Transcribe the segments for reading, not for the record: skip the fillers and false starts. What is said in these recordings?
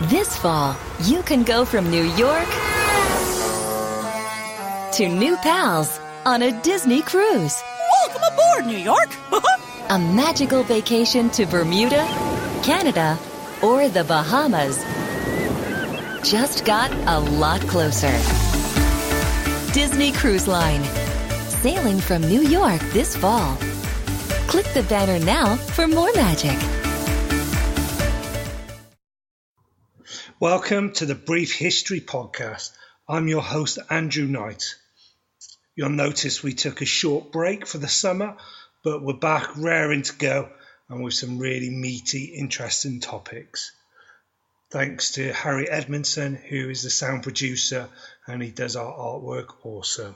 This fall, you can go from New York to new pals on a Disney cruise. Welcome aboard, New York! A magical vacation to Bermuda, Canada, or the Bahamas just got a lot closer. Disney Cruise Line. Sailing from New York this fall. Click the banner now for more magic. Welcome to the Brief History Podcast. I'm your host, Andrew Knight. You'll notice we took a short break for the summer, but we're back raring to go and with some really meaty, interesting topics. Thanks to Harry Edmondson, who is the sound producer, and he does our artwork also.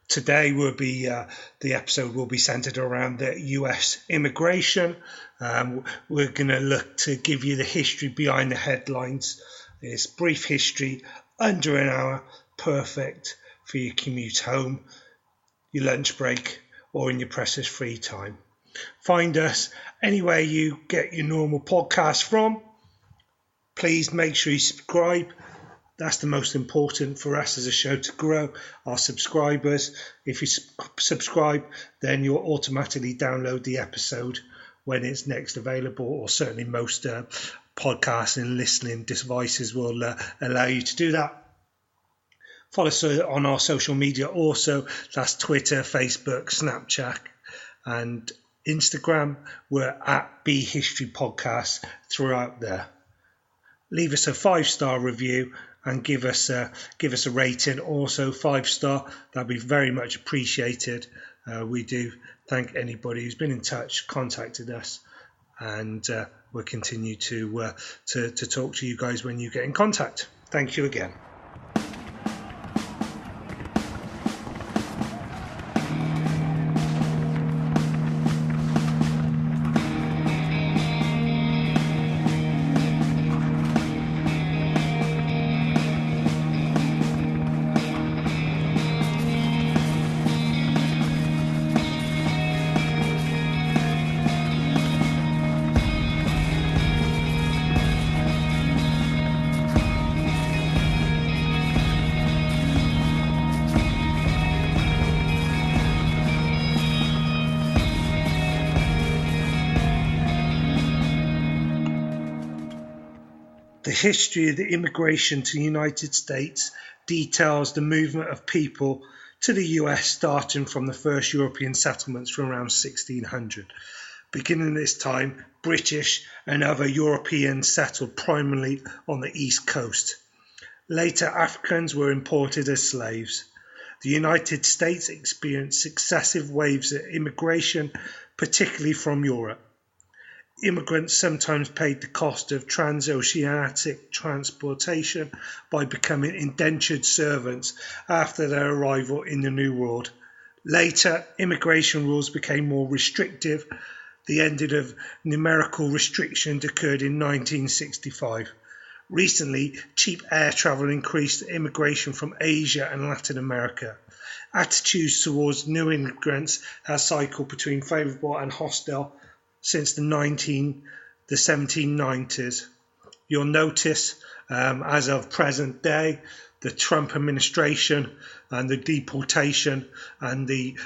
Today the episode will be centered around the US immigration. We're going to look to give you the history behind the headlines. It's brief history, under an hour, perfect for your commute home, your lunch break, or in your precious free time. Find us anywhere you get your normal podcast from. Please make sure you subscribe. That's the most important for us as a show to grow, our subscribers. If you subscribe, then you'll automatically download the episode when it's next available, or certainly most podcasts and listening devices will allow you to do that. Follow us on our social media also. That's Twitter, Facebook, Snapchat, and Instagram. We're at B History Podcast throughout there. Leave us a 5-star review and give us a rating, also 5-star. That'd be very much appreciated. We do thank anybody who's been in touch, contacted us, and we'll continue to talk to you guys when you get in contact. Thank you again. The history of the immigration to the United States details the movement of people to the US starting from the first European settlements from around 1600. Beginning at this time, British and other Europeans settled primarily on the East Coast. Later, Africans were imported as slaves. The United States experienced successive waves of immigration, particularly from Europe. Immigrants sometimes paid the cost of transoceanic transportation by becoming indentured servants after their arrival in the New World. Later, immigration rules became more restrictive. The end of numerical restriction occurred in 1965. Recently, cheap air travel increased immigration from Asia and Latin America. Attitudes towards new immigrants has cycled between favourable and hostile since the 1790s. You'll notice, as of present day, the Trump administration and the deportation and the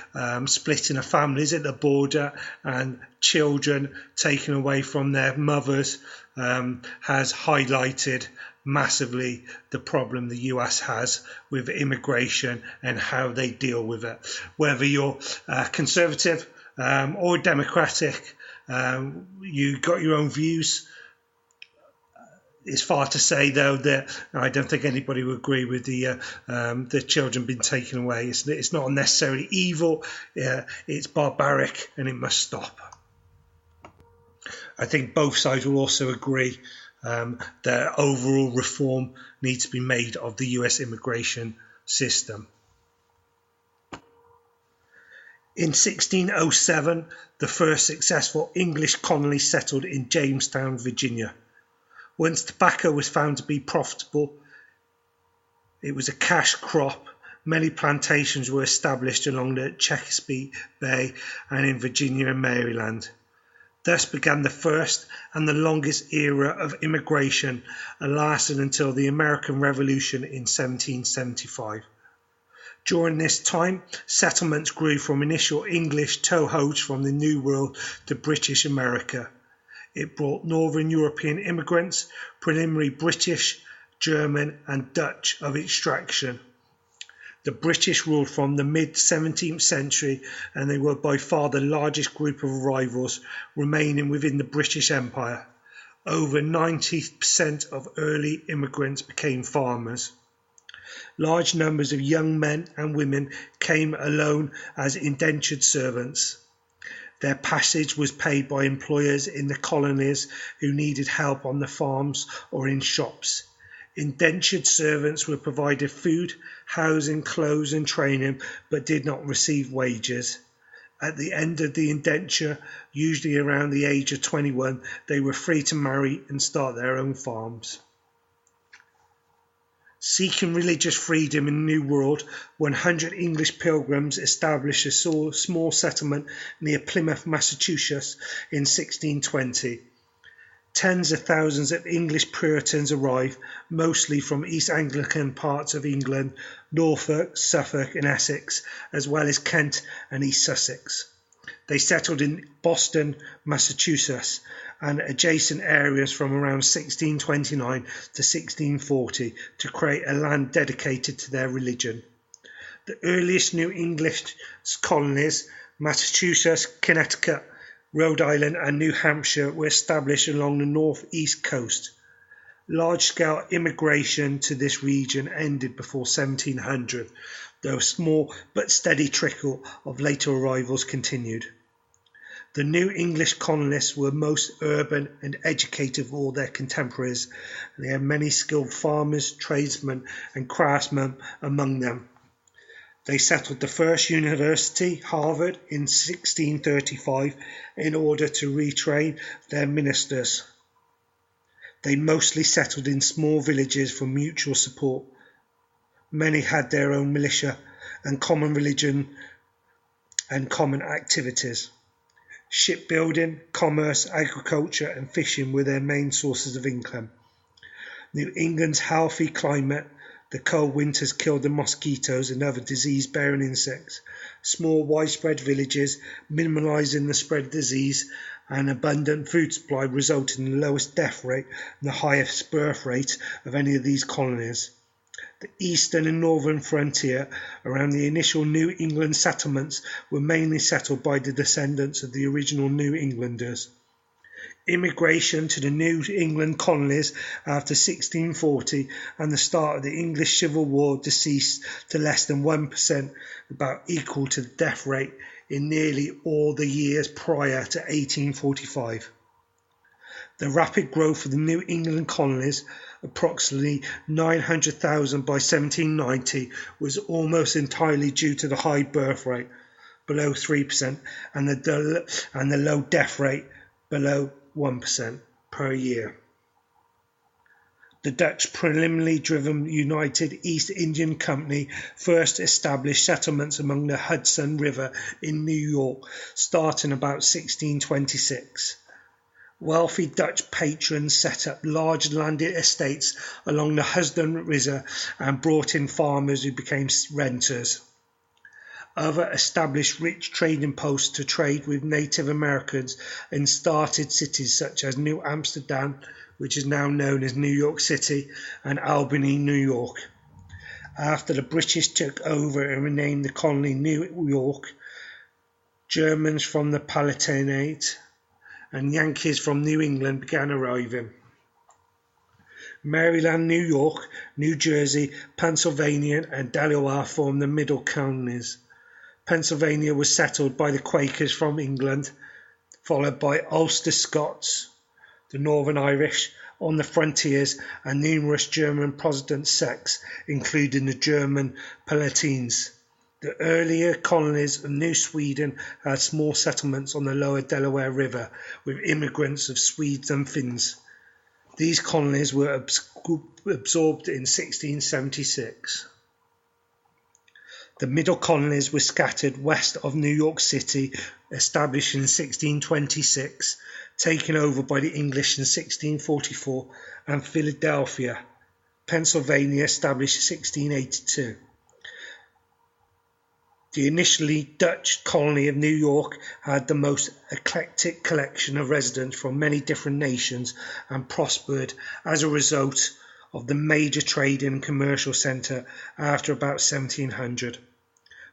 splitting of families at the border and children taken away from their mothers has highlighted massively the problem the US has with immigration and how they deal with it. Whether you're conservative or democratic, you got your own views. It's far to say, though, that I don't think anybody would agree with the children being taken away. It's not necessarily evil. It's barbaric, and it must stop. I think both sides will also agree that overall reform needs to be made of the US immigration system. In 1607, the first successful English colony settled in Jamestown, Virginia. Once tobacco was found to be profitable, it was a cash crop. Many plantations were established along the Chesapeake Bay and in Virginia and Maryland. Thus began the first and the longest era of immigration, and lasted until the American Revolution in 1775. During this time, settlements grew from initial English toeholds from the New World to British America. It brought Northern European immigrants, primarily British, German and Dutch of extraction. The British ruled from the mid-17th century, and they were by far the largest group of arrivals remaining within the British Empire. Over 90% of early immigrants became farmers. Large numbers of young men and women came alone as indentured servants. Their passage was paid by employers in the colonies who needed help on the farms or in shops. Indentured servants were provided food, housing, clothes and training, but did not receive wages. At the end of the indenture, usually around the age of 21, they were free to marry and start their own farms. Seeking religious freedom in the New World, 100 English pilgrims established a small settlement near Plymouth, Massachusetts in 1620. Tens of thousands of English Puritans arrived, mostly from East Anglian parts of England, Norfolk, Suffolk and Essex, as well as Kent and East Sussex. They settled in Boston, Massachusetts, and adjacent areas from around 1629 to 1640 to create a land dedicated to their religion. The earliest New English colonies, Massachusetts, Connecticut, Rhode Island and New Hampshire, were established along the northeast coast. Large-scale immigration to this region ended before 1700, though a small but steady trickle of later arrivals continued. The New English colonists were most urban and educated of all their contemporaries, and they had many skilled farmers, tradesmen and craftsmen among them. They settled the first university, Harvard, in 1635 in order to retrain their ministers. They mostly settled in small villages for mutual support. Many had their own militia and common religion and common activities. Shipbuilding, commerce, agriculture and fishing were their main sources of income. New England's healthy climate, the cold winters killed the mosquitoes and other disease-bearing insects. Small widespread villages, minimalising the spread of disease, and abundant food supply resulted in the lowest death rate and the highest birth rate of any of these colonies. The eastern and northern frontier around the initial New England settlements were mainly settled by the descendants of the original New Englanders. Immigration to the New England colonies after 1640 and the start of the English Civil War decreased to less than 1%, about equal to the death rate in nearly all the years prior to 1845. The rapid growth of the New England colonies, approximately 900,000 by 1790, was almost entirely due to the high birth rate, below 3%, and the low death rate, below 1% per year. The Dutch preliminarily driven United East India Company first established settlements along the Hudson River in New York, starting about 1626. Wealthy Dutch patrons set up large landed estates along the Hudson River and brought in farmers who became renters. Other established rich trading posts to trade with Native Americans and started cities such as New Amsterdam, which is now known as New York City, and Albany, New York. After the British took over and renamed the colony New York, Germans from the Palatinate and Yankees from New England began arriving. Maryland, New York, New Jersey, Pennsylvania and Delaware formed the middle colonies. Pennsylvania was settled by the Quakers from England, followed by Ulster Scots, the Northern Irish, on the frontiers, and numerous German Protestant sects, including the German Palatines. The earlier colonies of New Sweden had small settlements on the lower Delaware River, with immigrants of Swedes and Finns. These colonies were absorbed in 1676. The middle colonies were scattered west of New York City, established in 1626, taken over by the English in 1644, and Philadelphia, Pennsylvania, established in 1682. The initially Dutch colony of New York had the most eclectic collection of residents from many different nations and prospered as a result of the major trading and commercial centre after about 1700.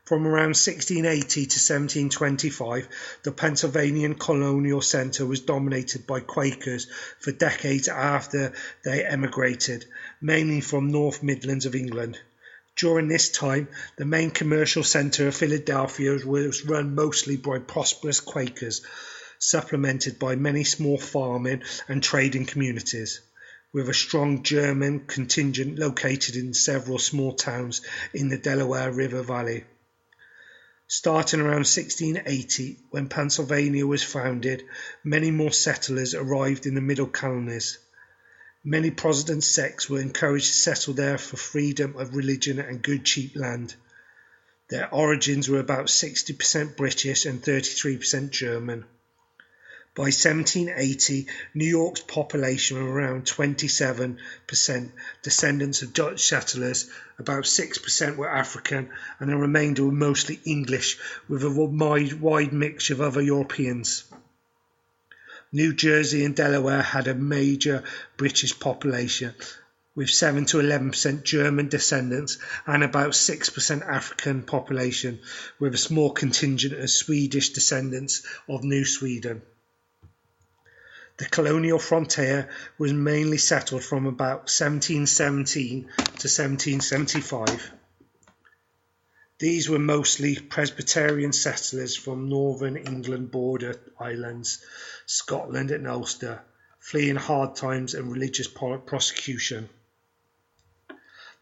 From around 1680 to 1725, the Pennsylvania colonial centre was dominated by Quakers for decades after they emigrated, mainly from North Midlands of England. During this time, the main commercial centre of Philadelphia was run mostly by prosperous Quakers, supplemented by many small farming and trading communities, with a strong German contingent located in several small towns in the Delaware River Valley. Starting around 1680, when Pennsylvania was founded, many more settlers arrived in the middle colonies. Many Protestant sects were encouraged to settle there for freedom of religion and good cheap land. Their origins were about 60% British and 33% German. By 1780, New York's population was around 27% descendants of Dutch settlers, about 6% were African, and the remainder were mostly English, with a wide mixture of other Europeans. New Jersey and Delaware had a major British population, with 7 to 11% German descendants and about 6% African population, with a small contingent of Swedish descendants of New Sweden. The colonial frontier was mainly settled from about 1717 to 1775. These were mostly Presbyterian settlers from northern England border islands, Scotland and Ulster, fleeing hard times and religious persecution.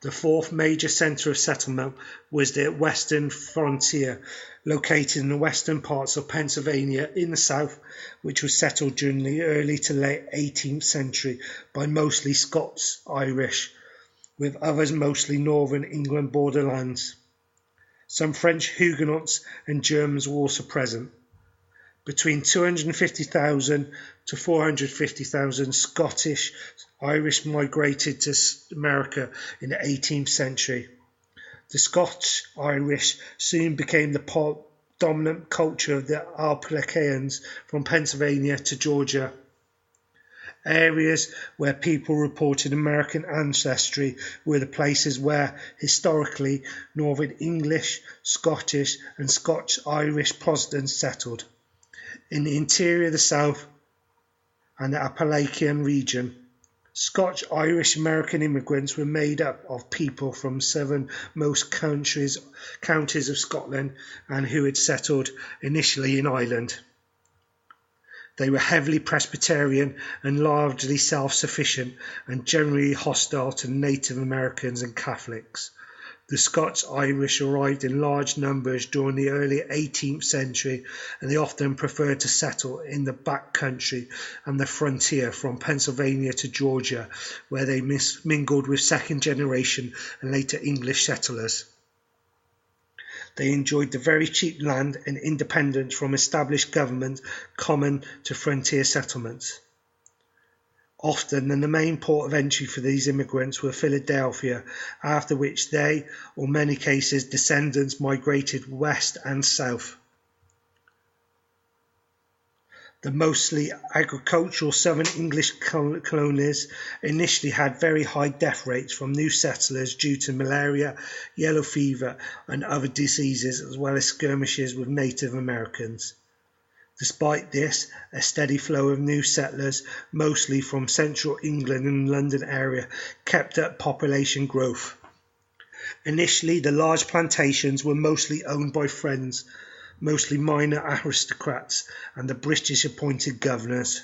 The fourth major centre of settlement was the western frontier, located in the western parts of Pennsylvania in the south, which was settled during the early to late 18th century by mostly Scots-Irish, with others mostly northern England borderlands. Some French Huguenots and Germans were also present. Between 250,000 to 450,000 Scottish-Irish migrated to America in the 18th century. The Scotch-Irish soon became the dominant culture of the Appalachians from Pennsylvania to Georgia. Areas where people reported American ancestry were the places where, historically, Northern English, Scottish and Scotch-Irish Protestants settled. In the interior of the South and the Appalachian region, Scotch-Irish American immigrants were made up of people from southernmost counties of Scotland and who had settled initially in Ireland. They were heavily Presbyterian and largely self-sufficient and generally hostile to Native Americans and Catholics. The Scots-Irish arrived in large numbers during the early 18th century, and they often preferred to settle in the back country and the frontier from Pennsylvania to Georgia, where they mingled with second-generation and later English settlers. They enjoyed the very cheap land and independence from established government common to frontier settlements. Often the main port of entry for these immigrants were Philadelphia, after which they, or many cases, descendants migrated west and south. The mostly agricultural southern English colonies initially had very high death rates from new settlers due to malaria, yellow fever and other diseases, as well as skirmishes with Native Americans. Despite this, a steady flow of new settlers, mostly from central England and London area, kept up population growth. Initially, the large plantations were mostly owned by friends, mostly minor aristocrats and the British appointed governors.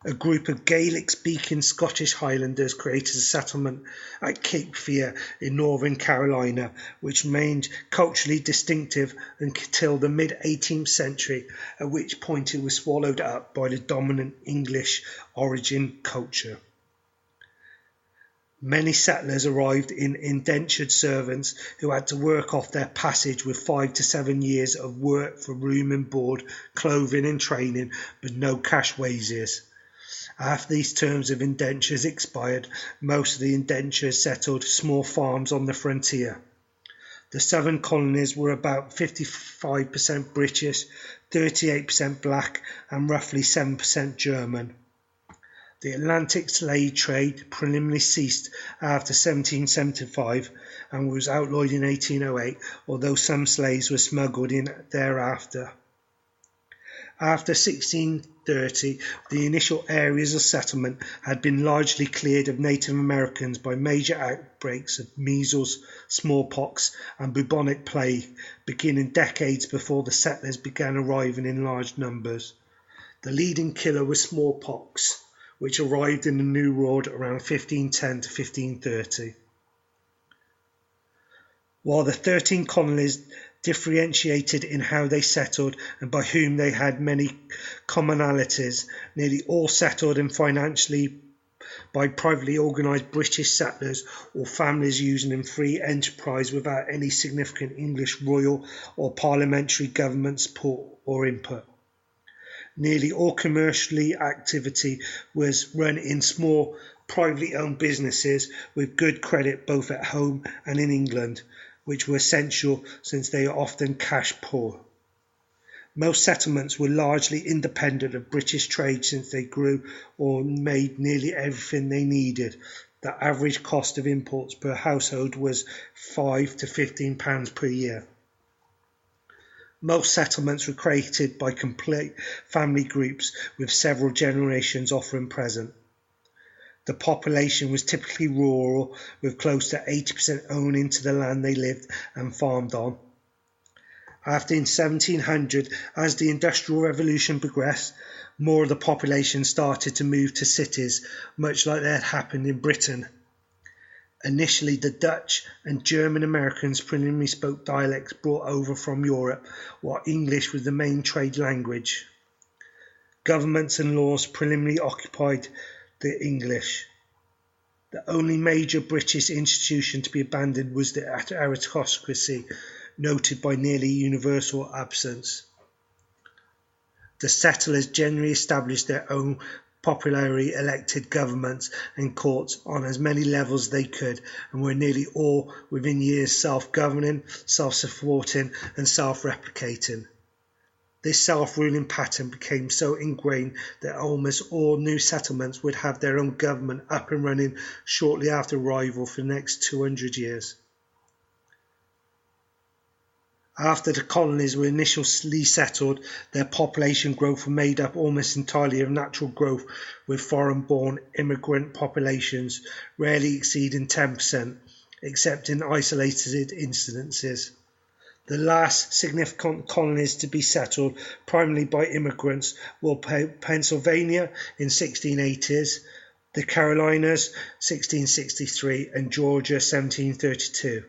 A group of Gaelic-speaking Scottish Highlanders created a settlement at Cape Fear in Northern Carolina, which remained culturally distinctive until the mid-18th century, at which point it was swallowed up by the dominant English origin culture. Many settlers arrived in indentured servants who had to work off their passage with 5 to 7 years of work for room and board, clothing and training, but no cash wages. After these terms of indentures expired, most of the indentures settled small farms on the frontier. The southern colonies were about 55% British, 38% black, and roughly 7% German. The Atlantic slave trade preliminarily ceased after 1775 and was outlawed in 1808, although some slaves were smuggled in thereafter. After 1630, the initial areas of settlement had been largely cleared of Native Americans by major outbreaks of measles, smallpox, and bubonic plague, beginning decades before the settlers began arriving in large numbers. The leading killer was smallpox, which arrived in the New World around 1510 to 1530. While the 13 colonies differentiated in how they settled and by whom they had many commonalities, nearly all settled in financially by privately organised British settlers or families using in free enterprise without any significant English royal or parliamentary government support or input. Nearly all commercial activity was run in small, privately owned businesses with good credit both at home and in England, which were essential since they are often cash poor. Most settlements were largely independent of British trade since they grew or made nearly everything they needed. The average cost of imports per household was £5 to £15 per year. Most settlements were created by complete family groups with several generations often present. The population was typically rural, with close to 80% owning to the land they lived and farmed on. After in 1700, as the Industrial Revolution progressed, more of the population started to move to cities, much like that had happened in Britain. Initially, the Dutch and German Americans preliminarily spoke dialects brought over from Europe, while English was the main trade language. Governments and laws preliminarily occupied the English. The only major British institution to be abandoned was the aristocracy, noted by nearly universal absence. The settlers generally established their own popularly elected governments and courts on as many levels as they could, and were nearly all within years self-governing, self-supporting, and self-replicating. This self-ruling pattern became so ingrained that almost all new settlements would have their own government up and running shortly after arrival for the next 200 years. After the colonies were initially settled, their population growth was made up almost entirely of natural growth, with foreign-born immigrant populations rarely exceeding 10%, except in isolated instances. The last significant colonies to be settled, primarily by immigrants, were Pennsylvania in 1680s, the Carolinas 1663, and Georgia 1732.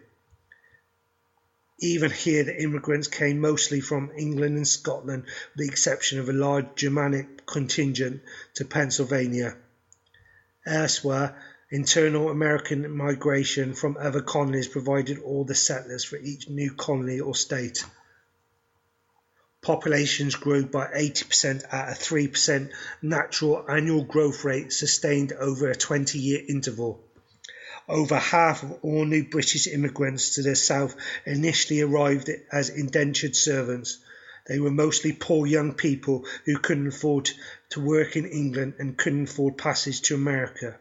Even here, the immigrants came mostly from England and Scotland, with the exception of a large Germanic contingent to Pennsylvania. Elsewhere, internal American migration from other colonies provided all the settlers for each new colony or state. Populations grew by 80% at a 3% natural annual growth rate sustained over a 20-year interval. Over half of all new British immigrants to the south initially arrived as indentured servants. They were mostly poor young people who couldn't afford to work in England and couldn't afford passage to America.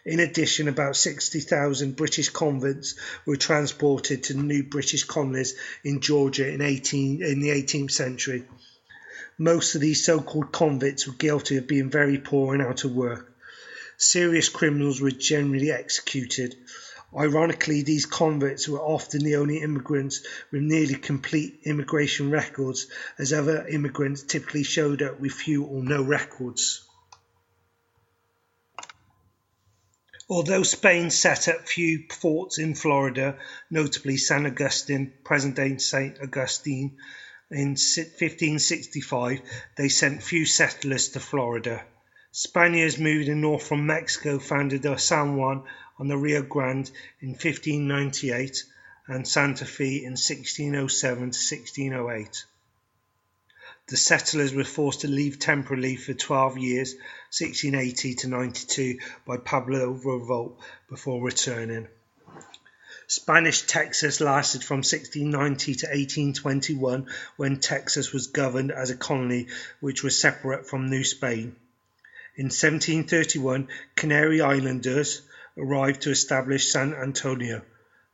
In addition, about 60,000 British convicts were transported to the new British colonies in Georgia in the 18th century. Most of these so-called convicts were guilty of being very poor and out of work. Serious criminals were generally executed. Ironically, these convicts were often the only immigrants with nearly complete immigration records, as other immigrants typically showed up with few or no records. Although Spain set up few forts in Florida, notably San Agustin, present-day St. Augustine, in 1565, they sent few settlers to Florida. Spaniards moving north from Mexico founded San Juan on the Rio Grande in 1598 and Santa Fe in 1607 to 1608. The settlers were forced to leave temporarily for 12 years, 1680 to 92, by Pablo revolt before returning. Spanish Texas lasted from 1690 to 1821, when Texas was governed as a colony which was separate from New Spain. In 1731, Canary Islanders arrived to establish San Antonio.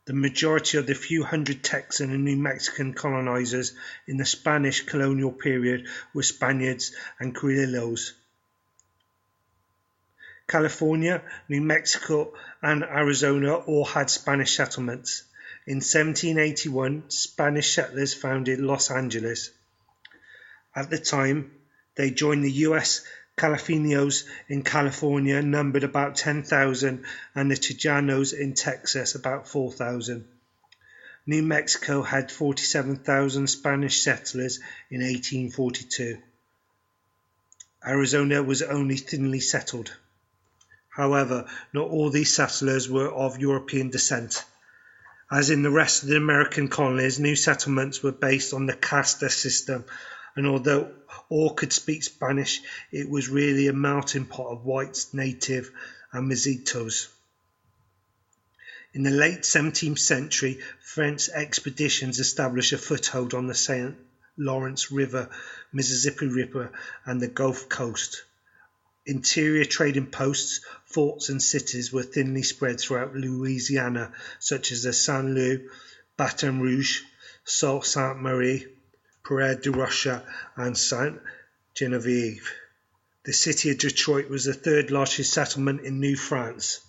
The majority of the few hundred Texan and New Mexican colonizers in the Spanish colonial period were Spaniards and Criollos. California, New Mexico, and Arizona all had Spanish settlements. In 1781, Spanish settlers founded Los Angeles. At the time, they joined the U.S. Californios in California numbered about 10,000 and the Chicanos in Texas about 4,000. New Mexico had 47,000 Spanish settlers in 1842. Arizona was only thinly settled. However, not all these settlers were of European descent. As in the rest of the American colonies, new settlements were based on the casta system, and although all could speak Spanish, it was really a melting pot of whites, native, and mestizos. In the late 17th century, French expeditions established a foothold on the St. Lawrence River, Mississippi River, and the Gulf Coast. Interior trading posts, forts, and cities were thinly spread throughout Louisiana, such as the St. Louis, Baton Rouge, Sault Ste. Marie, Prairie du Rocher, and Saint Genevieve. The city of Detroit was the third largest settlement in New France.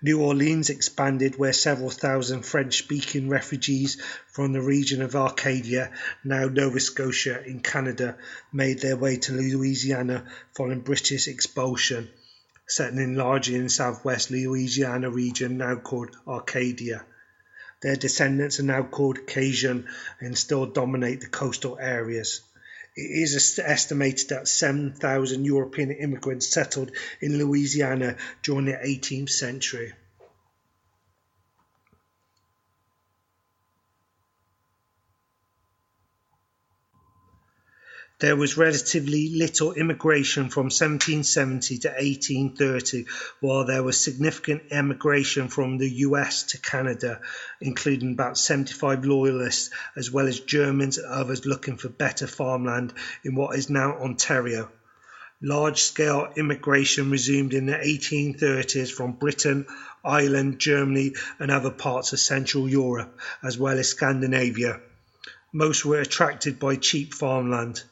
New Orleans expanded, where several thousand French-speaking refugees from the region of Arcadia, now Nova Scotia in Canada, made their way to Louisiana following British expulsion, settling largely in the southwest Louisiana region now called Arcadia. Their descendants are now called Cajun and still dominate the coastal areas. It is estimated that 7,000 European immigrants settled in Louisiana during the 18th century. There was relatively little immigration from 1770 to 1830, while there was significant emigration from the US to Canada, including about 75 loyalists, as well as Germans and others looking for better farmland in what is now Ontario. Large-scale immigration resumed in the 1830s from Britain, Ireland, Germany, and other parts of Central Europe, as well as Scandinavia. Most were attracted by cheap farmland.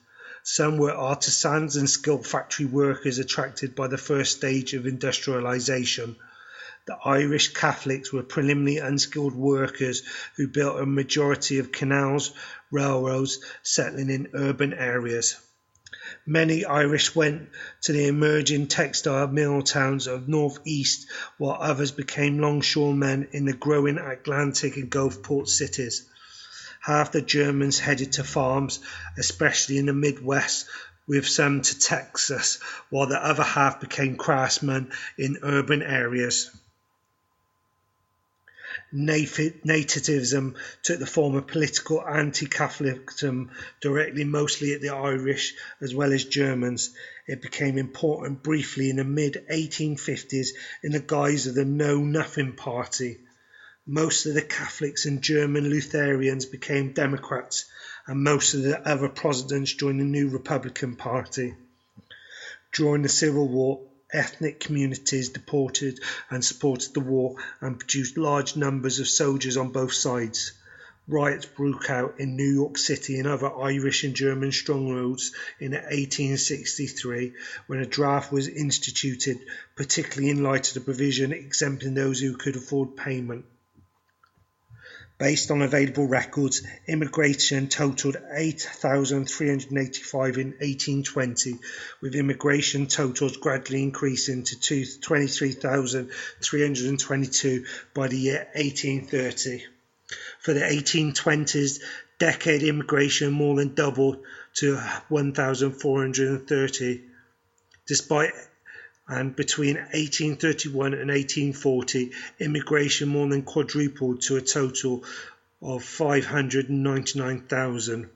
Some were artisans and skilled factory workers attracted by the first stage of industrialization. The Irish Catholics were preliminary unskilled workers who built a majority of canals, railroads, settling in urban areas. Many Irish went to the emerging textile mill towns of northeast, while others became longshoremen in the growing Atlantic and Gulf port cities. Half the Germans headed to farms, especially in the Midwest, with some to Texas, while the other half became craftsmen in urban areas. Nativism took the form of political anti-Catholicism directed mostly at the Irish as well as Germans. It became important briefly in the mid-1850s in the guise of the Know Nothing Party. Most of the Catholics and German Lutherans became Democrats, and most of the other Protestants joined the new Republican Party. During the Civil War, ethnic communities deported and supported the war and produced large numbers of soldiers on both sides. Riots broke out in New York City and other Irish and German strongholds in 1863 when a draft was instituted, particularly in light of the provision exempting those who could afford payment. Based on available records, immigration totaled 8,385 in 1820, with immigration totals gradually increasing to 23,322 by the year 1830. For the 1820s decade, immigration more than doubled to 1,430. Despite And between 1831 and 1840, immigration more than quadrupled to a total of 599,000.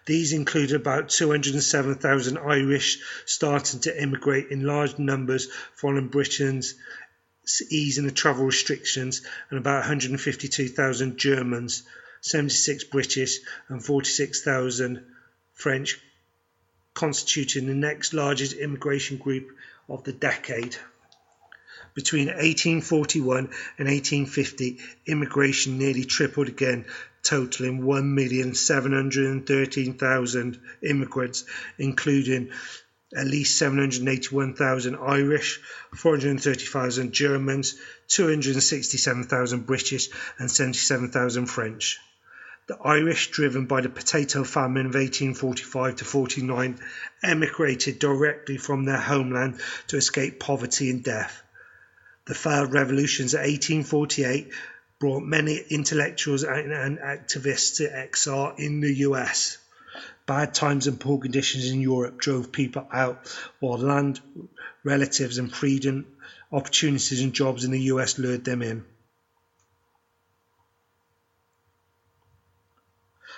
These included about 207,000 Irish starting to immigrate in large numbers following Britain's easing of travel restrictions, and about 152,000 Germans, 76 British and 46,000 French, constituting the next largest immigration group of the decade. Between 1841 and 1850, immigration nearly tripled again, totaling 1,713,000 immigrants, including at least 781,000 Irish, 430,000 Germans, 267,000 British and 77,000 French. The Irish, driven by the potato famine of 1845 to 49, emigrated directly from their homeland to escape poverty and death. The failed revolutions of 1848 brought many intellectuals and activists to exile in the US. Bad times and poor conditions in Europe drove people out, while land, relatives and freedom, opportunities and jobs in the US lured them in.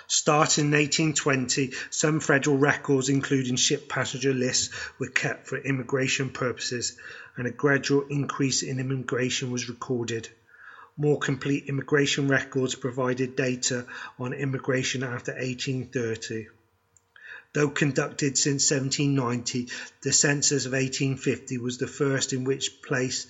Starting in 1820, some federal records, including ship passenger lists, were kept for immigration purposes, and a gradual increase in immigration was recorded. More complete immigration records provided data on immigration after 1830. Though conducted since 1790, the census of 1850 was the first in which place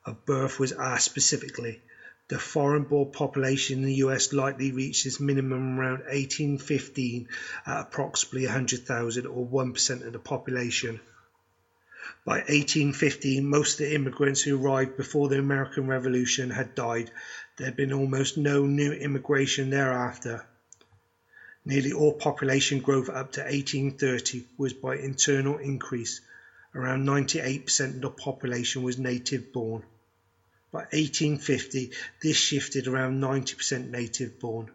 of birth was asked specifically. The foreign-born population in the US likely reached its minimum around 1815 at approximately 100,000 or 1% of the population. By 1815, most of the immigrants who arrived before the American Revolution had died. There had been almost no new immigration thereafter. Nearly all population growth up to 1830 was by internal increase. Around 98% of the population was native born. By 1850, this shifted around 90% native born.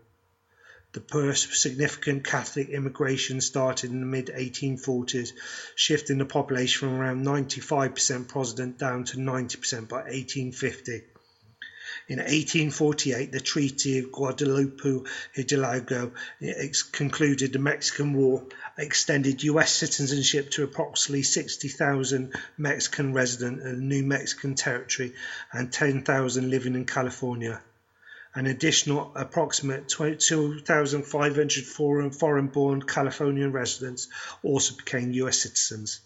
The first significant Catholic immigration started in the mid-1840s, shifting the population from around 95% Protestant down to 90% by 1850. In 1848, the Treaty of Guadalupe Hidalgo concluded the Mexican War, extended U.S. citizenship to approximately 60,000 Mexican residents in the new Mexican territory and 10,000 living in California. An additional approximate 2,500 foreign-born Californian residents also became U.S. citizens.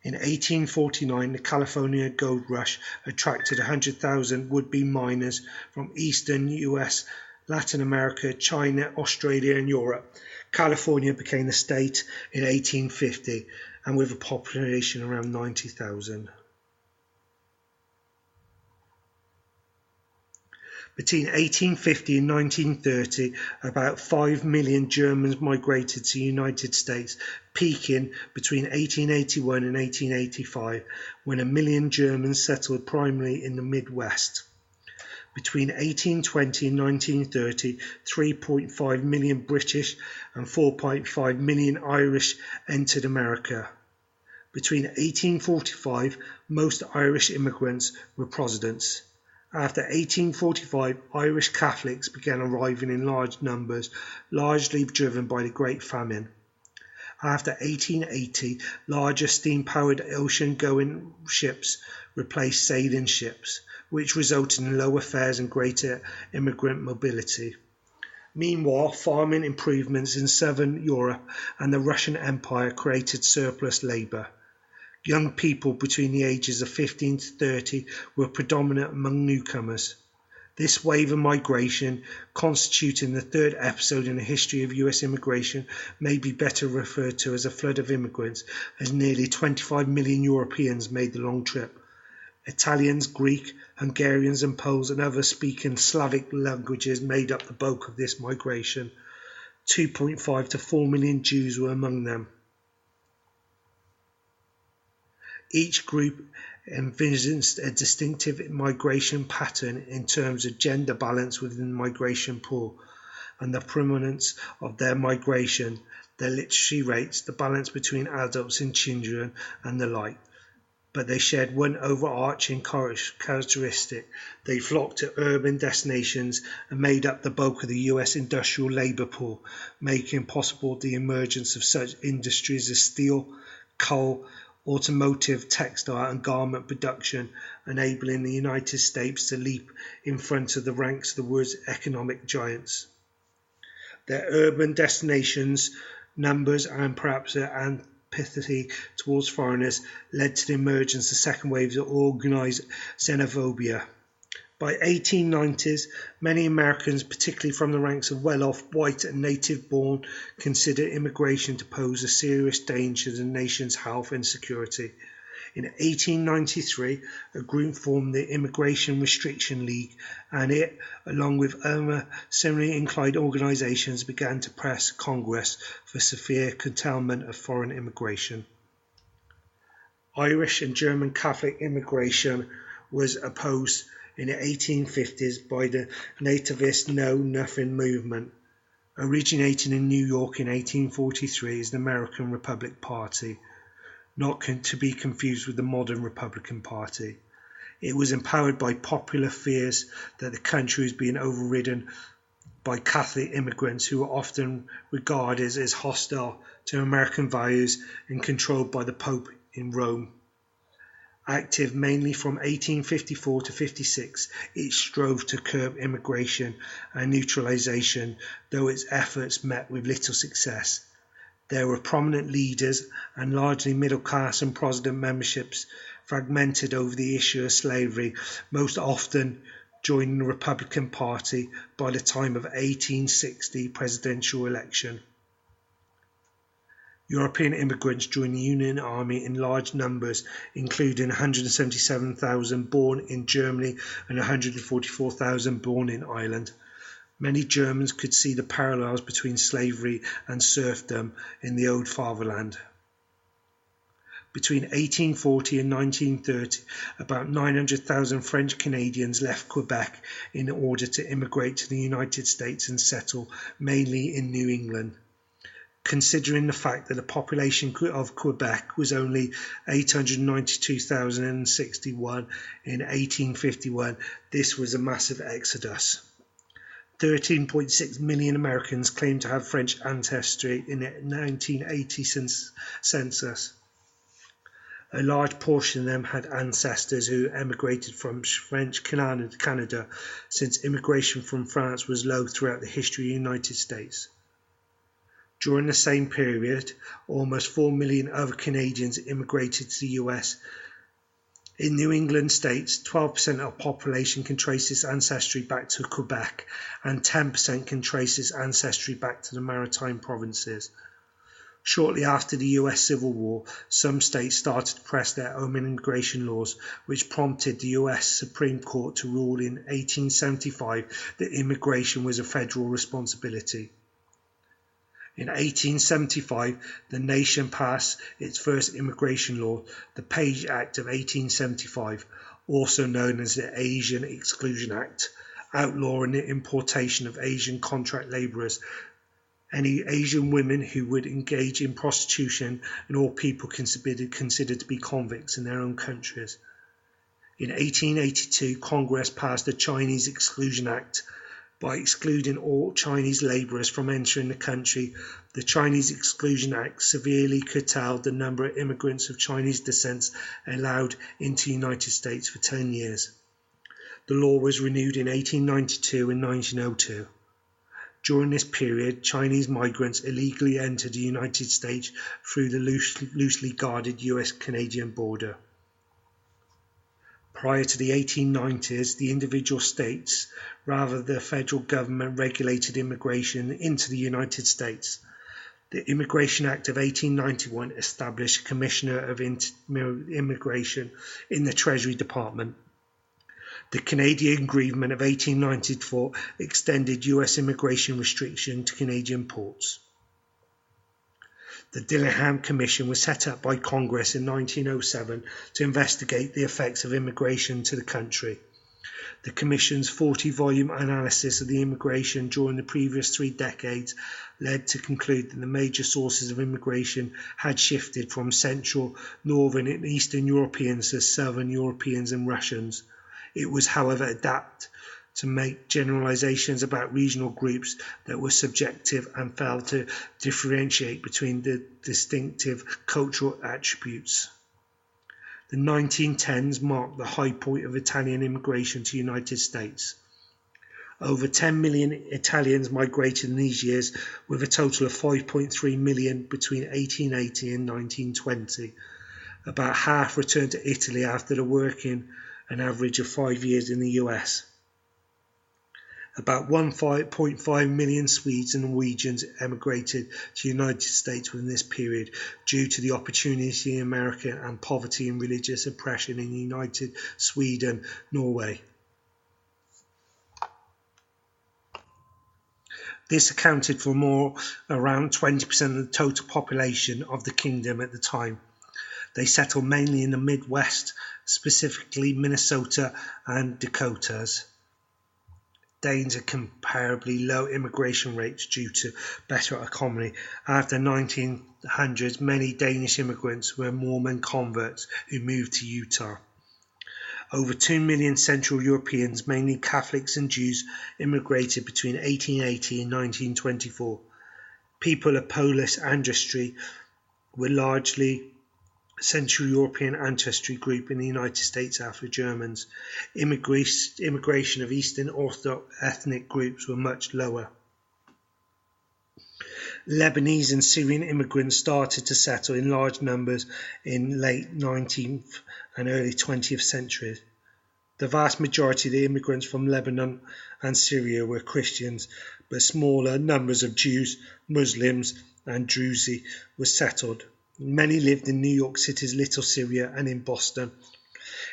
In 1849, the California Gold Rush attracted 100,000 would-be miners from Eastern US, Latin America, China, Australia and Europe. California became the state in 1850 and with a population around 90,000. Between 1850 and 1930, about 5 million Germans migrated to the United States, peaking between 1881 and 1885, when 1 million Germans settled primarily in the Midwest. Between 1820 and 1930, 3.5 million British and 4.5 million Irish entered America. Between 1845, most Irish immigrants were Protestants. After 1845, Irish Catholics began arriving in large numbers, largely driven by the Great Famine. After 1880, larger steam-powered ocean-going ships replaced sailing ships, which resulted in lower fares and greater immigrant mobility. Meanwhile, farming improvements in southern Europe and the Russian Empire created surplus labour. Young people between the ages of 15 to 30 were predominant among newcomers. This wave of migration, constituting the third episode in the history of US immigration, may be better referred to as a flood of immigrants, as nearly 25 million Europeans made the long trip. Italians, Greek, Hungarians and Poles and other speaking Slavic languages made up the bulk of this migration. 2.5 to 4 million Jews were among them. Each group envisaged a distinctive migration pattern in terms of gender balance within the migration pool and the predominance of their migration. their literacy rates, the balance between adults and children, and the like. But they shared one overarching characteristic. They flocked to urban destinations and made up the bulk of the US industrial labour pool, making possible the emergence of such industries as steel, coal, automotive, textile and garment production, enabling the United States to leap in front of the ranks of the world's economic giants. Their urban destinations, numbers and perhaps their antipathy towards foreigners led to the emergence of second waves of organised xenophobia. By 1890s, many Americans, particularly from the ranks of well-off, white and native-born, considered immigration to pose a serious danger to the nation's health and security. In 1893, a group formed the Immigration Restriction League, and it, along with other similarly inclined organisations, began to press Congress for severe curtailment of foreign immigration. Irish and German Catholic immigration was opposed in the 1850s by the nativist Know Nothing movement. Originating in New York in 1843 is the American Republican Party, not to be confused with the modern Republican Party. It was empowered by popular fears that the country was being overridden by Catholic immigrants who were often regarded as hostile to American values and controlled by the Pope in Rome. Active mainly from 1854 to 56, it strove to curb immigration and neutralization, though its efforts met with little success. There were prominent leaders and largely middle class and Protestant memberships fragmented over the issue of slavery, most often joining the Republican Party by the time of 1860 presidential election. European immigrants joined the Union Army in large numbers, including 177,000 born in Germany and 144,000 born in Ireland. Many Germans could see the parallels between slavery and serfdom in the old fatherland. Between 1840 and 1930, about 900,000 French Canadians left Quebec in order to immigrate to the United States and settle mainly in New England. Considering the fact that the population of Quebec was only 892,061 in 1851, this was a massive exodus. 13.6 million Americans claimed to have French ancestry in the 1980 census. A large portion of them had ancestors who emigrated from French Canada, since immigration from France was low throughout the history of the United States. During the same period, almost 4 million other Canadians immigrated to the US. In New England states, 12% of the population can trace its ancestry back to Quebec, and 10% can trace its ancestry back to the maritime provinces. Shortly after the US Civil War, some states started to press their own immigration laws, which prompted the US Supreme Court to rule in 1875 that immigration was a federal responsibility. In 1875, the nation passed its first immigration law, the Page Act of 1875, also known as the Asian Exclusion Act, outlawing the importation of Asian contract laborers, any Asian women who would engage in prostitution, and all people considered to be convicts in their own countries. In 1882, Congress passed the Chinese Exclusion Act. By excluding all Chinese labourers from entering the country, the Chinese Exclusion Act severely curtailed the number of immigrants of Chinese descent allowed into the United States for 10 years. The law was renewed in 1892 and 1902. During this period, Chinese migrants illegally entered the United States through the loosely guarded US-Canadian border. Prior to the 1890s, the individual states, rather than the federal government, regulated immigration into the United States. The Immigration Act of 1891 established a Commissioner of Immigration in the Treasury Department. The Canadian Agreement of 1894 extended US immigration restriction to Canadian ports. The Dillingham Commission was set up by Congress in 1907 to investigate the effects of immigration to the country. The Commission's 40-volume analysis of the immigration during the previous 3 decades led to conclude that the major sources of immigration had shifted from Central, Northern and Eastern Europeans to Southern Europeans and Russians. It was, however, adapted to make generalizations about regional groups that were subjective and failed to differentiate between the distinctive cultural attributes. The 1910s marked the high point of Italian immigration to the United States. Over 10 million Italians migrated in these years, with a total of 5.3 million between 1880 and 1920. About half returned to Italy after working an average of 5 years in the US. About 1.5 million Swedes and Norwegians emigrated to the United States within this period due to the opportunity in America and poverty and religious oppression in the United Sweden, Norway. This accounted for around 20% of the total population of the kingdom at the time. They settled mainly in the Midwest, specifically Minnesota and Dakotas. Danes had comparably low immigration rates due to better economy. After the 1900s, many Danish immigrants were Mormon converts who moved to Utah. Over 2 million Central Europeans, mainly Catholics and Jews, immigrated between 1880 and 1924. People of Polish ancestry were largely Central European ancestry group in the United States after Germans. Immigration of Eastern Orthodox ethnic groups were much lower. Lebanese and Syrian immigrants started to settle in large numbers in late 19th and early 20th centuries. The vast majority of the immigrants from Lebanon and Syria were Christians, but smaller numbers of Jews, Muslims and Druze were settled. Many lived in New York City's Little Syria and in Boston.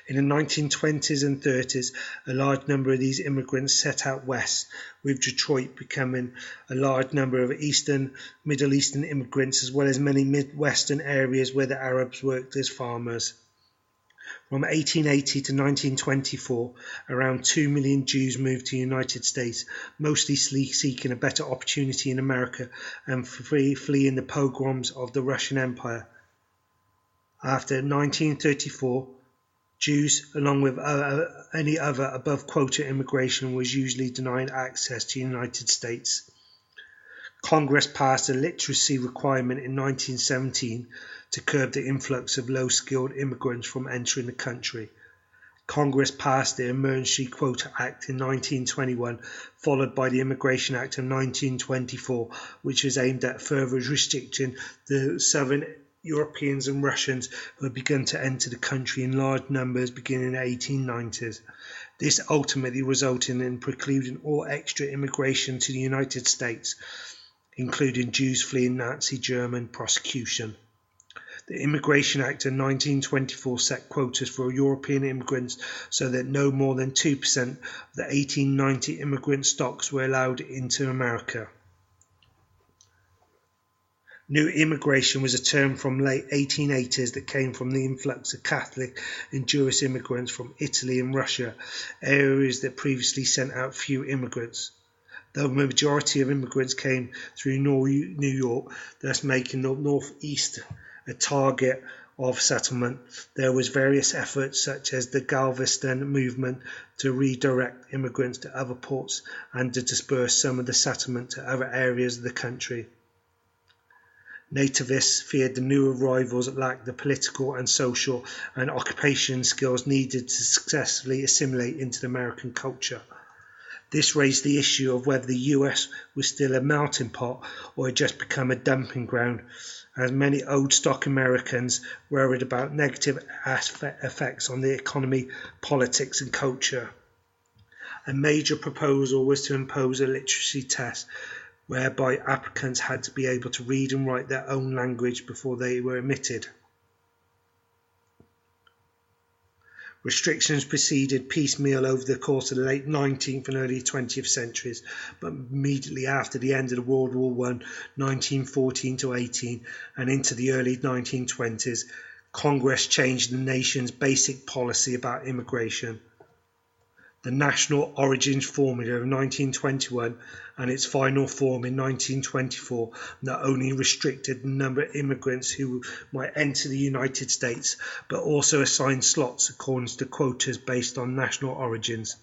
In the 1920s and 30s, a large number of these immigrants set out west, with Detroit becoming a large number of Middle Eastern immigrants, as well as many Midwestern areas where the Arabs worked as farmers. From 1880 to 1924, around 2 million Jews moved to the United States, mostly seeking a better opportunity in America and fleeing the pogroms of the Russian Empire. After 1934, Jews, along with any other above-quota immigration, was usually denied access to the United States. Congress passed a literacy requirement in 1917 to curb the influx of low-skilled immigrants from entering the country. Congress passed the Emergency Quota Act in 1921, followed by the Immigration Act of 1924, which was aimed at further restricting the Southern Europeans and Russians who had begun to enter the country in large numbers beginning in the 1890s. This ultimately resulted in precluding all extra immigration to the United States, including Jews fleeing Nazi German persecution. The Immigration Act of 1924 set quotas for European immigrants so that no more than 2% of the 1890 immigrant stocks were allowed into America. New immigration was a term from late 1880s that came from the influx of Catholic and Jewish immigrants from Italy and Russia, areas that previously sent out few immigrants. The majority of immigrants came through New York, thus making the Northeast a target of settlement. There was various efforts such as the Galveston movement to redirect immigrants to other ports and to disperse some of the settlement to other areas of the country. Nativists feared the new arrivals lacked the political and social and occupation skills needed to successfully assimilate into the American culture. This raised the issue of whether the US was still a melting pot or had just become a dumping ground, as many old stock Americans worried about negative effects on the economy, politics and culture. A major proposal was to impose a literacy test whereby applicants had to be able to read and write their own language before they were admitted. Restrictions proceeded piecemeal over the course of the late 19th and early 20th centuries, but immediately after the end of World War I, 1914 to 18, and into the early 1920s, Congress changed the nation's basic policy about immigration. the National Origins Formula of 1921 and its final form in 1924 not only restricted the number of immigrants who might enter the United States, but also assigned slots according to quotas based on national origins.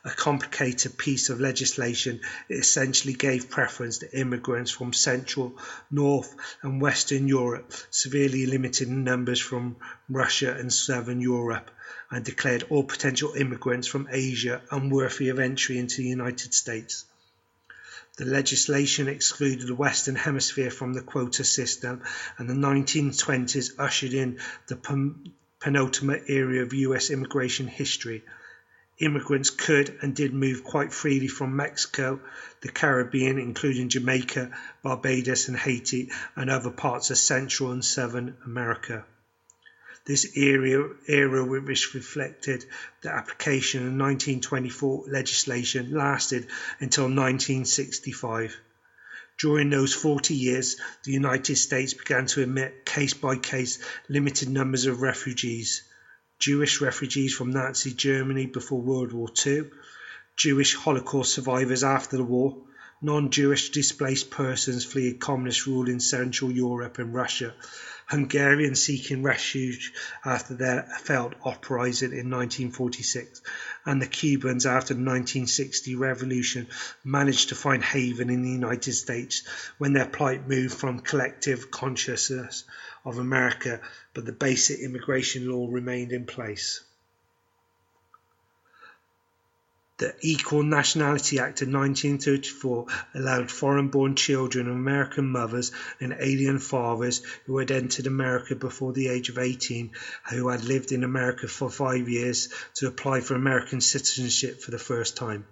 A complicated piece of legislation, it essentially gave preference to immigrants from Central, North and Western Europe, severely limiting numbers from Russia and Southern Europe, and declared all potential immigrants from Asia unworthy of entry into the United States. The legislation excluded the Western Hemisphere from the quota system, and the 1920s ushered in the penultimate era of US immigration history. Immigrants could and did move quite freely from Mexico, the Caribbean, including Jamaica, Barbados and Haiti, and other parts of Central and Southern America. This era which reflected the application of 1924 legislation lasted until 1965. During those 40 years, the United States began to admit case-by-case limited numbers of refugees. Jewish refugees from Nazi Germany before World War II, Jewish Holocaust survivors after the war, non-Jewish displaced persons fleeing communist rule in Central Europe and Russia, Hungarians seeking refuge after their failed uprising in 1946, and the Cubans after the 1960 revolution managed to find haven in the United States when their plight moved from collective consciousness of America, but the basic immigration law remained in place. The Equal Nationality Act of 1934 allowed foreign-born children of American mothers and alien fathers who had entered America before the age of 18, who had lived in America for 5 years, to apply for American citizenship for the first time.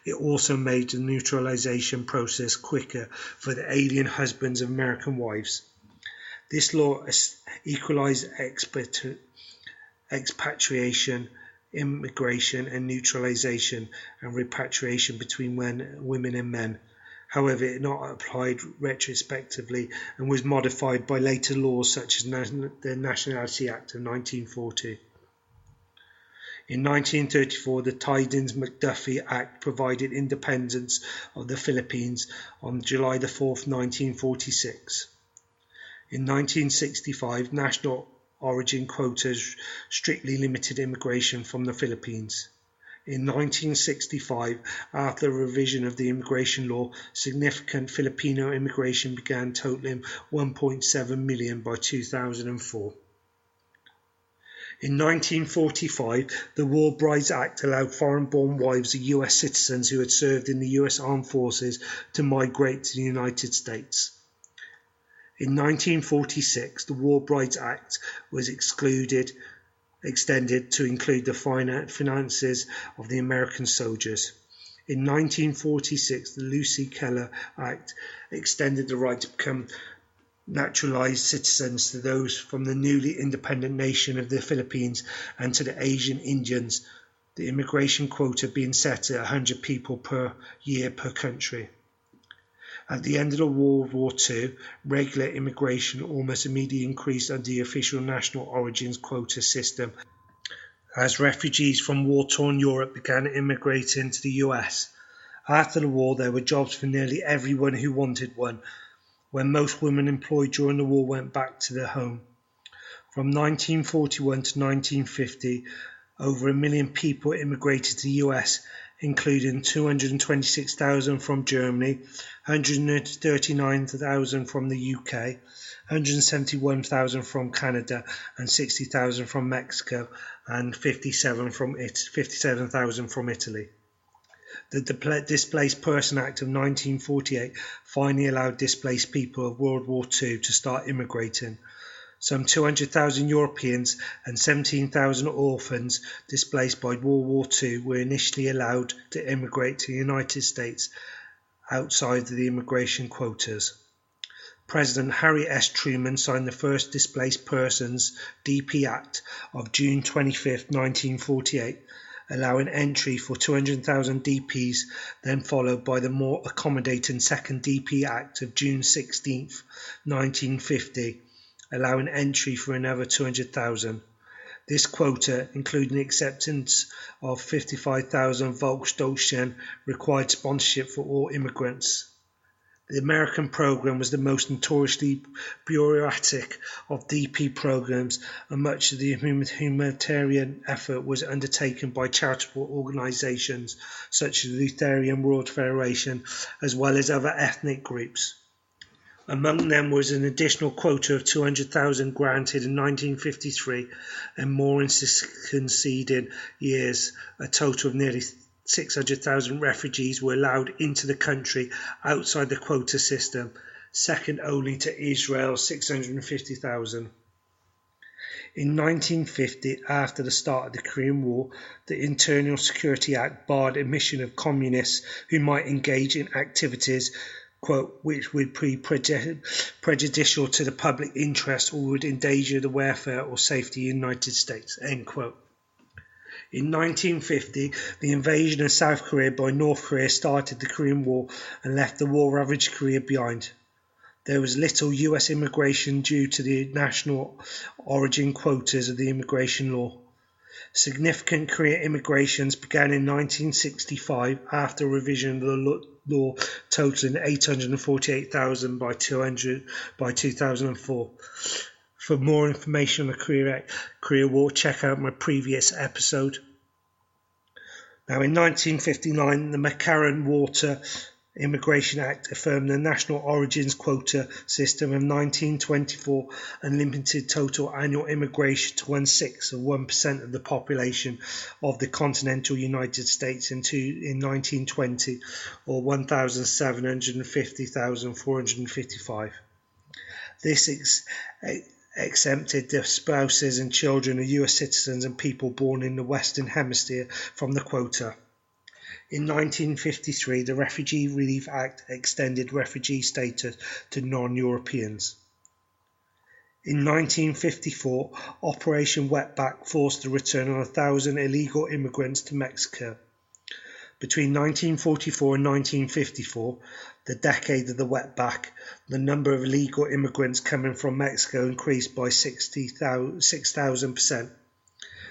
It also made the naturalization process quicker for the alien husbands of American wives. This law equalized expatriation, immigration and neutralization and repatriation between women and men. However, it not applied retrospectively and was modified by later laws such as the Nationality Act of 1940. In 1934, the Tidings-McDuffie Act provided independence of the Philippines on July 4, 1946. In 1965, national origin quotas strictly limited immigration from the Philippines. In 1965, after the revision of the immigration law, significant Filipino immigration began, totaling 1.7 million by 2004. In 1945, the War Brides Act allowed foreign-born wives of US citizens who had served in the US Armed Forces to migrate to the United States. In 1946, the War Brides Act was extended to include the finances of the American soldiers. In 1946, the Lucy Keller Act extended the right to become naturalized citizens to those from the newly independent nation of the Philippines and to the Asian Indians, the immigration quota being set at 100 people per year per country. At the end of World War II, regular immigration almost immediately increased under the official national origins quota system as refugees from war-torn Europe began immigrating to the US. After the war, there were jobs for nearly everyone who wanted one, when most women employed during the war went back to their home. From 1941 to 1950, over 1 million people immigrated to the US, including 226,000 from Germany, 139,000 from the UK, 171,000 from Canada, and 60,000 from Mexico, and 57,000 from Italy. The Displaced Person Act of 1948 finally allowed displaced people of World War II to start immigrating. Some 200,000 Europeans and 17,000 orphans displaced by World War II were initially allowed to immigrate to the United States outside of the immigration quotas. President Harry S. Truman signed the first Displaced Persons (DP) Act of June 25, 1948, allowing entry for 200,000 DPs, then followed by the more accommodating Second DP Act of June 16, 1950, allowing entry for another 200,000. This quota, including the acceptance of 55,000 Volksdeutschen, required sponsorship for all immigrants. The American program was the most notoriously bureaucratic of DP programs, and much of the humanitarian effort was undertaken by charitable organisations such as the Lutheran World Federation, as well as other ethnic groups. Among them was an additional quota of 200,000 granted in 1953, and more in succeeding years. A total of nearly 600,000 refugees were allowed into the country outside the quota system, second only to Israel's 650,000. In 1950, after the start of the Korean War, the Internal Security Act barred admission of communists who might engage in activities, quote, which would be prejudicial to the public interest or would endanger the welfare or safety of the United States, end quote. In 1950, the invasion of South Korea by North Korea started the Korean War and left the war-ravaged Korea behind. There was little US immigration due to the national origin quotas of the immigration law. Significant Korean immigrations began in 1965 after a revision of the law totaling 848,000 by 2004. For more information on the Korea War, check out my previous episode. Now, in 1959, the McCarran-Walker Immigration Act affirmed the national origins quota system of 1924 and limited total annual immigration to 1/6 of the population of the continental United States in 1920, or 1,750,455. This exempted the spouses and children of US citizens and people born in the Western Hemisphere from the quota. In 1953, the Refugee Relief Act extended refugee status to non-Europeans. In 1954, Operation Wetback forced the return of 1,000 illegal immigrants to Mexico. Between 1944 and 1954, the decade of the wetback, the number of illegal immigrants coming from Mexico increased by 6,000%.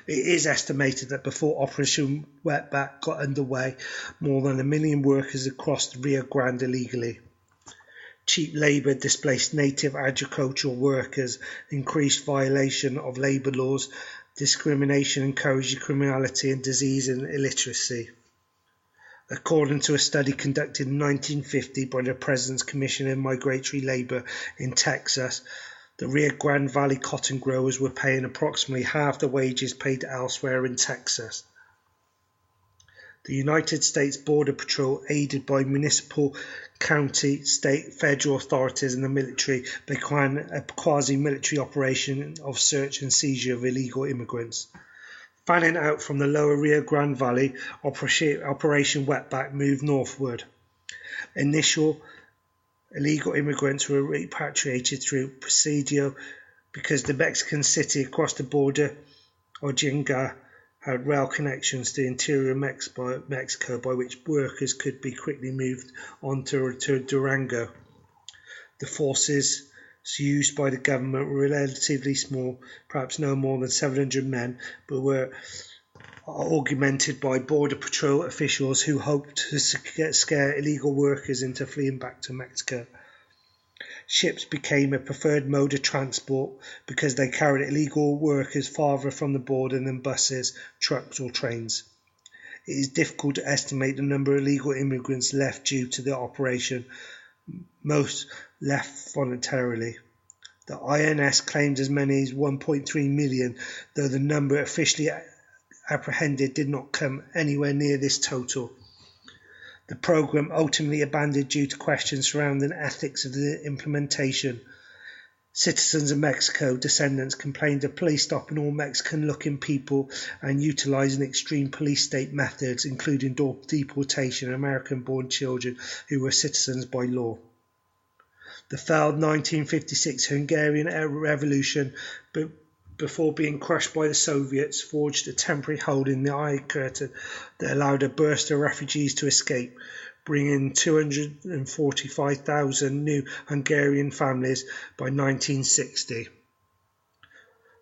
It is estimated that before Operation Wetback got underway, more than 1 million workers had crossed the Rio Grande illegally. Cheap labour displaced native agricultural workers, increased violation of labour laws, discrimination encouraged criminality and disease and illiteracy. According to a study conducted in 1950 by the President's Commission on Migratory Labour in Texas, the Rio Grande Valley cotton growers were paying approximately half the wages paid elsewhere in Texas. The United States Border Patrol, aided by municipal, county, state, federal authorities and the military, began a quasi-military operation of search and seizure of illegal immigrants. Fanning out from the lower Rio Grande Valley, Operation Wetback moved northward. Initial illegal immigrants were repatriated through Presidio because the Mexican city across the border, Ojinga, had rail connections to the interior Mexico by which workers could be quickly moved on to Durango. The forces used by the government were relatively small, perhaps no more than 700 men, but were augmented by Border Patrol officials who hoped to scare illegal workers into fleeing back to Mexico. Ships became a preferred mode of transport because they carried illegal workers farther from the border than buses, trucks or trains. It is difficult to estimate the number of illegal immigrants left due to the operation. Most left voluntarily. The INS claimed as many as 1.3 million, though the number officially apprehended did not come anywhere near this total. The program ultimately abandoned due to questions surrounding the ethics of the implementation. Citizens of Mexico descendants complained of police stopping all Mexican-looking people and utilizing extreme police state methods, including deportation of American-born children who were citizens by law. The failed 1956 Hungarian Revolution, before being crushed by the Soviets, forged a temporary hole in the Iron Curtain that allowed a burst of refugees to escape, bringing 245,000 new Hungarian families by 1960.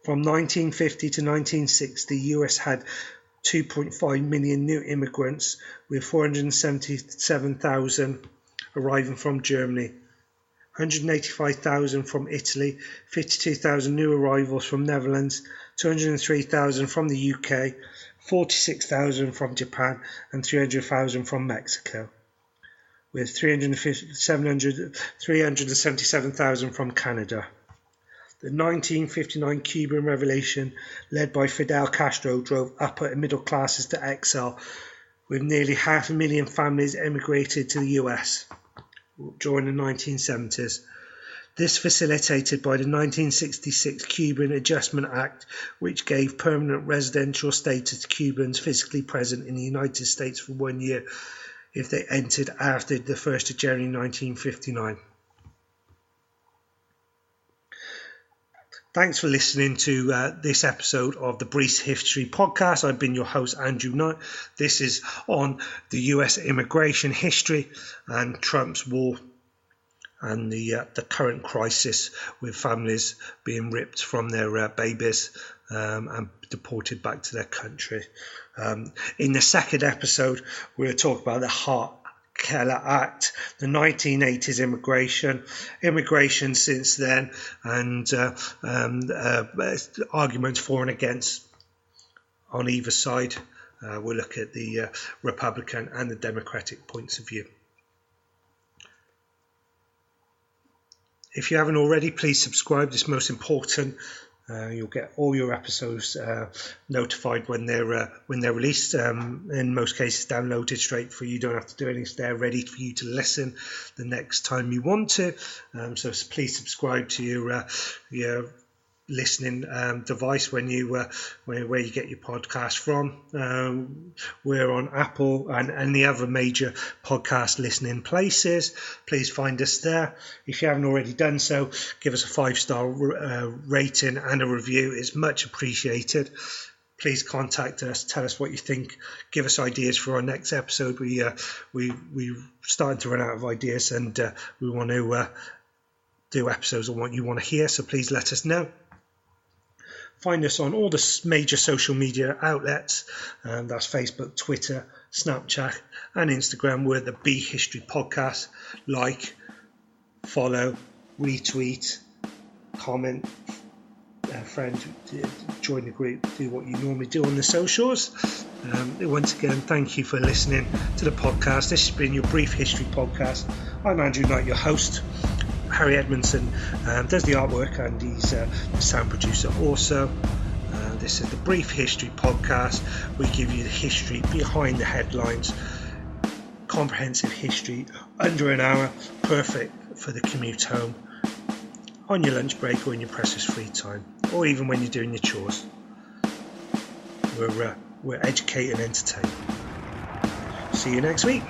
From 1950 to 1960, the US had 2.5 million new immigrants, with 477,000 arriving from Germany, 185,000 from Italy, 52,000 new arrivals from Netherlands, 203,000 from the UK, 46,000 from Japan, and 300,000 from Mexico, with 377,000 from Canada. The 1959 Cuban Revolution, led by Fidel Castro, drove upper and middle classes to exile, with nearly 500,000 families emigrated to the US during the 1970s. This facilitated by the 1966 Cuban Adjustment Act, which gave permanent residential status to Cubans physically present in the United States for 1 year if they entered after the 1st of January 1959. Thanks for listening to this episode of the Brief History Podcast. I've been your host, Andrew Knight. This is on the US immigration history and Trump's war and the current crisis with families being ripped from their babies and deported back to their country. In the second episode, we'll talk about the Hart-Keller Act, the 1980s immigration since then, and arguments for and against on either side. We'll look at the Republican and the Democratic points of view. If you haven't already, please subscribe. It's most important. You'll get all your episodes notified when they're released. In most cases, downloaded straight for you. You don't have to do anything. They're ready for you to listen the next time you want to. So please subscribe to your listening device when you where you get your podcast from. We're on Apple and the other major podcast listening places. Please find us there. If you haven't already done so, give us a 5-star rating and a review. It's much appreciated. Please contact us, tell us what you think, give us ideas for our next episode. We're starting to run out of ideas, and we want to do episodes on what you want to hear, so please let us know. Find us on all the major social media outlets, that's Facebook, Twitter, Snapchat and Instagram. We're the B History Podcast. Like, follow, retweet, comment, friend, join the group, do what you normally do on the socials. Once again, thank you for listening to the podcast. This has been your Brief History Podcast. I'm Andrew Knight, your host. Harry Edmondson does the artwork, and he's the sound producer also. This is the Brief History Podcast. We give you the history behind the headlines, comprehensive history, under an hour, perfect for the commute home, on your lunch break or in your precious free time, or even when you're doing your chores. We're educate and entertain. See you next week.